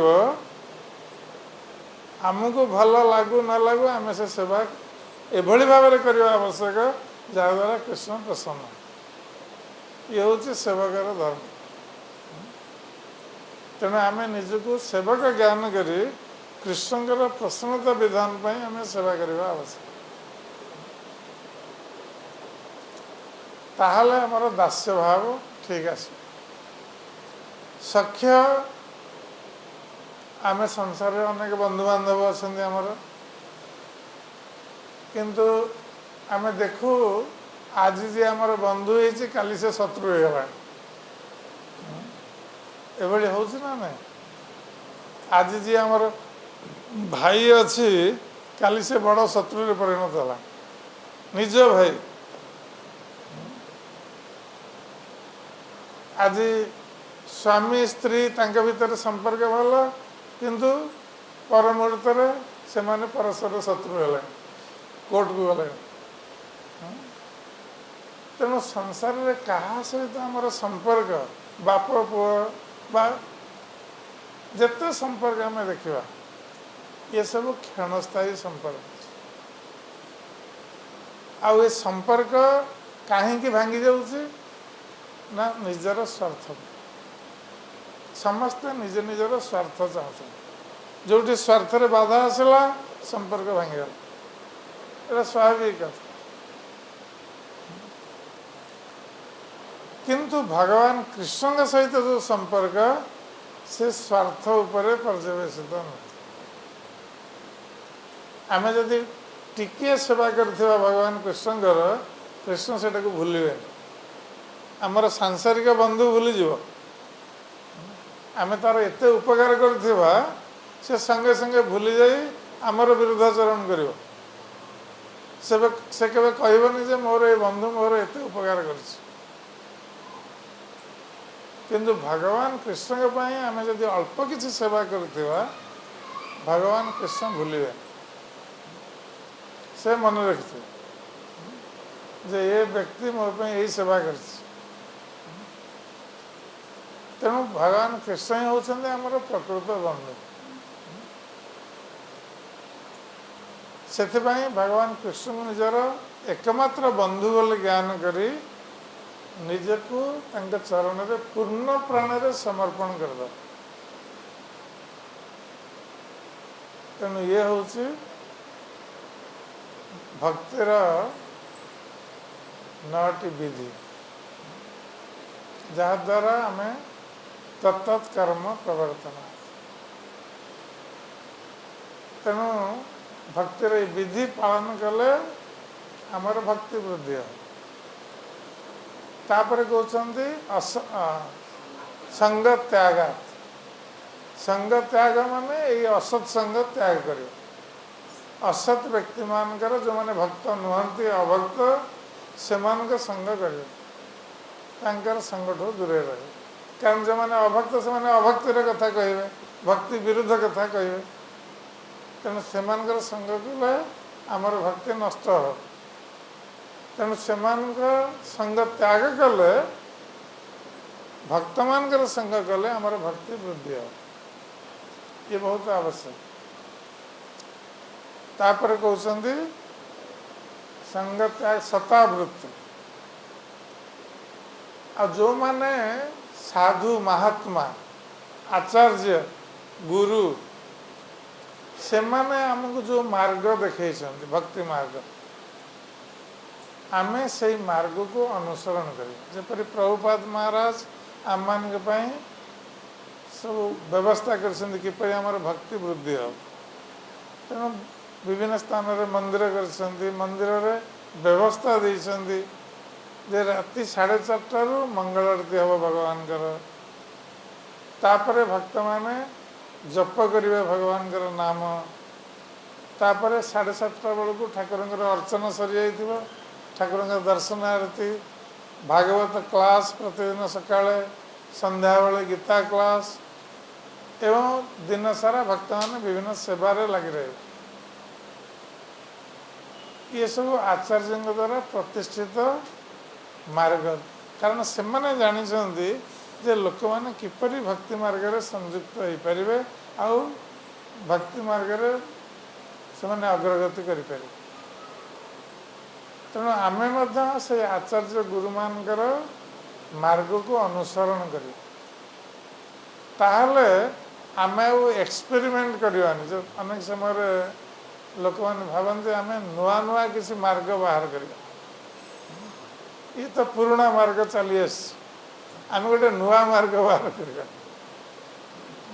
आमको भल लगू न लगू आम से सेवा एभली भाव में करवा आवश्यक जहाद्वारा कृष्ण प्रसन्न ये हूँ सेवकर धर्म तेणु आम निजको सेवक ज्ञान करी कृष्णकर प्रसन्नता विधान पर आम सेवा करने आवश्यक ताहले आमर दास्य भाव ठीक आस सख्य आम संसार में अनेक बंधु बांधव अच्छा आमर किंतु आम देखू आज जी आमर बंधु होती काली से शत्रु हो गला एभली हूँ ना ना आज जी आमर भाई अच्छी काली से बड़ शत्रु परिणत है निज भाई आज स्वामी स्त्री तांका भीतर संपर्क भल किंतु पर मुहूर्त से माने परस्पर शत्रु है कोर्ट को गले तेणु संसार में क्या सहित आमर संपर्क बाप पुओ बा जिते संपर्क आम देखा ये सब क्षणस्थायी संपर्क आउ ये संपर्क कहीं भांगी जाऊँगी ना निजर स्वार्थ समस्ते निज निजर स्वार्थ चाहते जो स्वार्थ रे बाधा आसला संपर्क भांगीगला ये स्वाभाविक कथा किंतु भगवान कृष्ण सहित जो संपर्क से स्वार्थ उपरे पर्यवेसित नहीं आम जदि टिके सेवा करथिबा भगवान कृष्णकर कृष्ण सेटा को भूलिबे आमर सांसारिक बंधु भूलीज आम तार एत उपकार करथिबा से संगे संगे भूली जाई आमर विरुद्धाचरण करिवो से केबे कहबनी जे मोर ए बंधु मोर एत उपकार करछि किंतु भगवान कृष्ण के पाई आम जदि अल्प किसी सेवा करथिबा भगवान कृष्ण भूलिबे से मन रखिथे जे ये व्यक्ति मोर पे यही सेवा करछि तेणु भगवान कृष्ण ही होउछन्ते हमर प्रकृत बंधु सेथिपाई भगवान कृष्ण को निजर एकमात्र बंधु बोले ज्ञान करी निजको तांका चरण रे पूर्ण प्राण रे समर्पण कर दो तेणु ये होउछि भक्तिर 9टी विधि जहाद्वारा आम तत्त कर्म प्रवर्तन तेणु भक्तिर विधि पालन कले आमर भक्ति वृद्धि है तापर कहते संग त्याग संग त्याग माने ये असत संग त्याग कर असत व्यक्ति मानकर जो माने भक्त नुहंती अभक्त से संग कर संग ठू दूरे रहे कारण जो माने अभक्त से माने अभक्तिर कथा कहे भक्ति विरुद्ध कथा कहे तेणु से संग कले आमर भक्ति नष्ट हो तेणु से संग त्याग कले भक्त मान संग कले आमर भक्ति वृद्धि हो ये बहुत आवश्यक तापर कहते संग त्याग सतावृत्ति आ जो माने साधु महात्मा आचार्य गुरु से माने हमको जो मार्ग देखे भक्ति मार्ग आमे से मार्ग को अनुसरण करी प्रभुपाद महाराज आम मान सब व्यवस्था कर आमर भक्ति वृद्धि हो तेणु विभिन्न स्थान रे मंदिर कर मंदिर रे व्यवस्था देइछन्ति जे राति 4:30 मंगल आरती हम भगवान तापरे भक्त माने जप करिवे भगवान नाम तापर 7:30 बेलू ठाकुर अर्चना सरी जाइथिबो ठाकुर दर्शन आरती भागवत क्लास प्रतिदिन सकाळे संध्या बेले गीता क्लास एवं दिन सारा भक्त मान विभिन्न सेवार लगी रहे। ये सब आचार्य द्वारा प्रतिष्ठित मार्ग कारण से माने जानिछन्ति जे लोक माने किपरि भक्ति मार्ग रे संयुक्त होई परिबे आ भक्ति मार्ग रे से माने अग्रगति करि परिबे। तेणु आमे मध्य से आचार्य गुरु मानकर मार्ग को अनुसरण करी ताहले आमे एक्सपेरिमेंट करवानी जो अनेक समय लोक मैंने भावते आम नुआ नुआ किसी मार्ग बाहर कर ये तो पुराना मार्ग चली आम गोटे नुआ मार्ग बाहर कर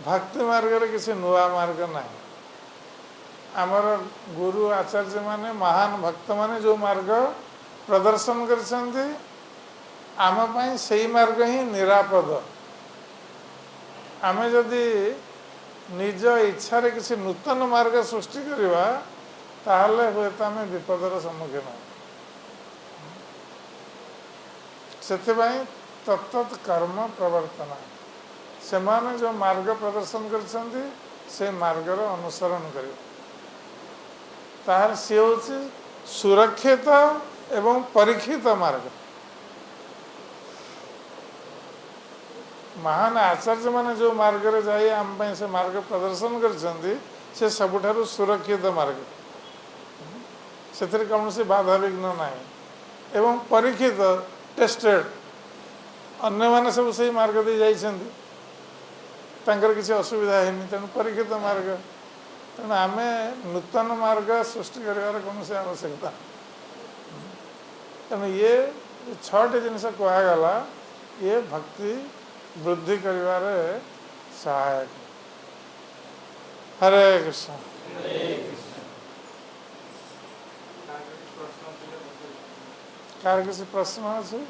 भक्ति मार्ग रे किसी नुआ मार्ग ना आमर गुरु आचार्य माने महान भक्त माने जो मार्ग प्रदर्शन करछन्ति आम पई सही मार्ग ही निरापद। आमे जदि निज इच्छा रे किसी नूतन मार्ग सृष्टि करवा ताहले हुए तो आम विपदर सम्मुखीन से तत्त कर्म प्रवर्तन से माने जो मार्ग प्रदर्शन करछन्ति से मार्गर अनुसरण कर ताहले सी होछि सुरक्षित एवं परीक्षित मार्ग। महान आचार्य माने जो मार्ग रे जाई आम पई से मार्ग प्रदर्शन करछन्ति से सबुठारु सुरक्षित मार्ग से कौन से बाधा विघ्न ना एवं परीक्षित टेस्टेड अन्य माने सब सही मार्ग दे जाइछन्ति तांकर किसी असुविधा है तेणु परीक्षित मार्ग तेणु आम नूतन मार्ग सृष्टि कर कौन से आवश्यकता तेणु ये 6टी जिनस कहगला ये भक्ति वृद्धि करिवारे सहायक। हरे कृष्ण। कार किसी प्रश्न अच्छे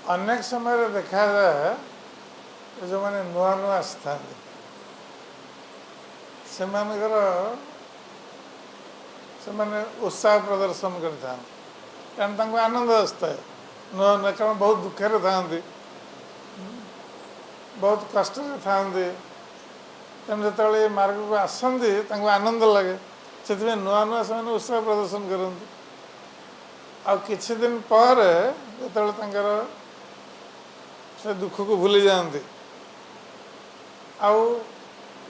अनेक समय देखा जाए जो मैंने नुआ नुआ आसता से उत्साह प्रदर्शन करता कारण आनंद आसता है नुआ नुआ कारण बहुत दुखे था बहुत कष्ट था तेणु जो मार्ग को आसती आनंद लगे से नुआ नुआ से उत्साह प्रदर्शन करते आ किछि दिन पर जो से दुख को भूली जाती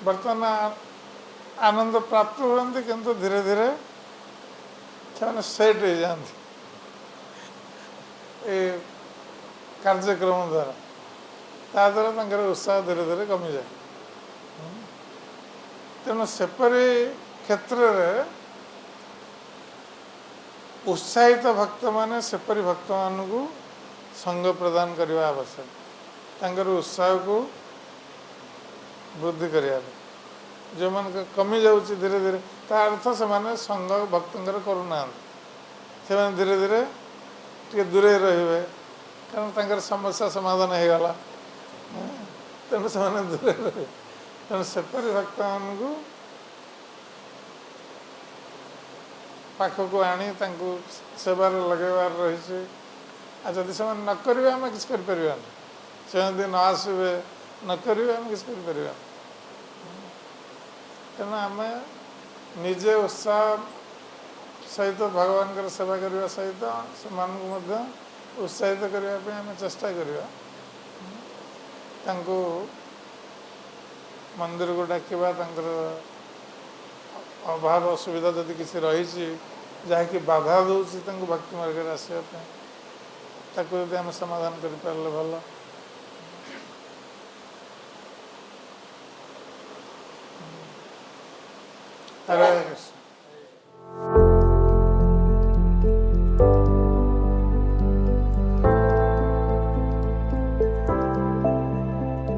बर्तमान आनंद प्राप्त होती किंतु धीरे धीरे से सेट हो जाती कार्यक्रम द्वारा ता द्वारा उत्साह धीरे धीरे कमी जाए तेणु सेपरी क्षेत्र में उत्साहित भक्त माने सेपरी भक्त मान को संग प्रदान करने आवश्यक तांकर उत्साह को वृद्धि करने जो मन कमी जाऊँगी धीरे धीरे ता अर्थ से माने संग भक्तर करूना से धीरे धीरे टे दूरे रे कारण तांकर समस्या समाधान हो गला तेणु से दूरे रे तेणु सेपरी भक्त मान को पाख को आनी सेवार लगेबार रही जदि से न करेंगे आम कि से न आसबे न करेंगे आम कि तेना आम निजे उत्साह सहित भगवान सेवा करने सहित से उत्साहित करने आम चेष्टा करवा मंदिर को डाकवा अभाव असुविधा जदि किसी रही जहाँकि बाधा दूसरी भक्ति मार्ग में आसवाई ताकू यदि आम समाधान कर पारे भल हरे कृष्ण।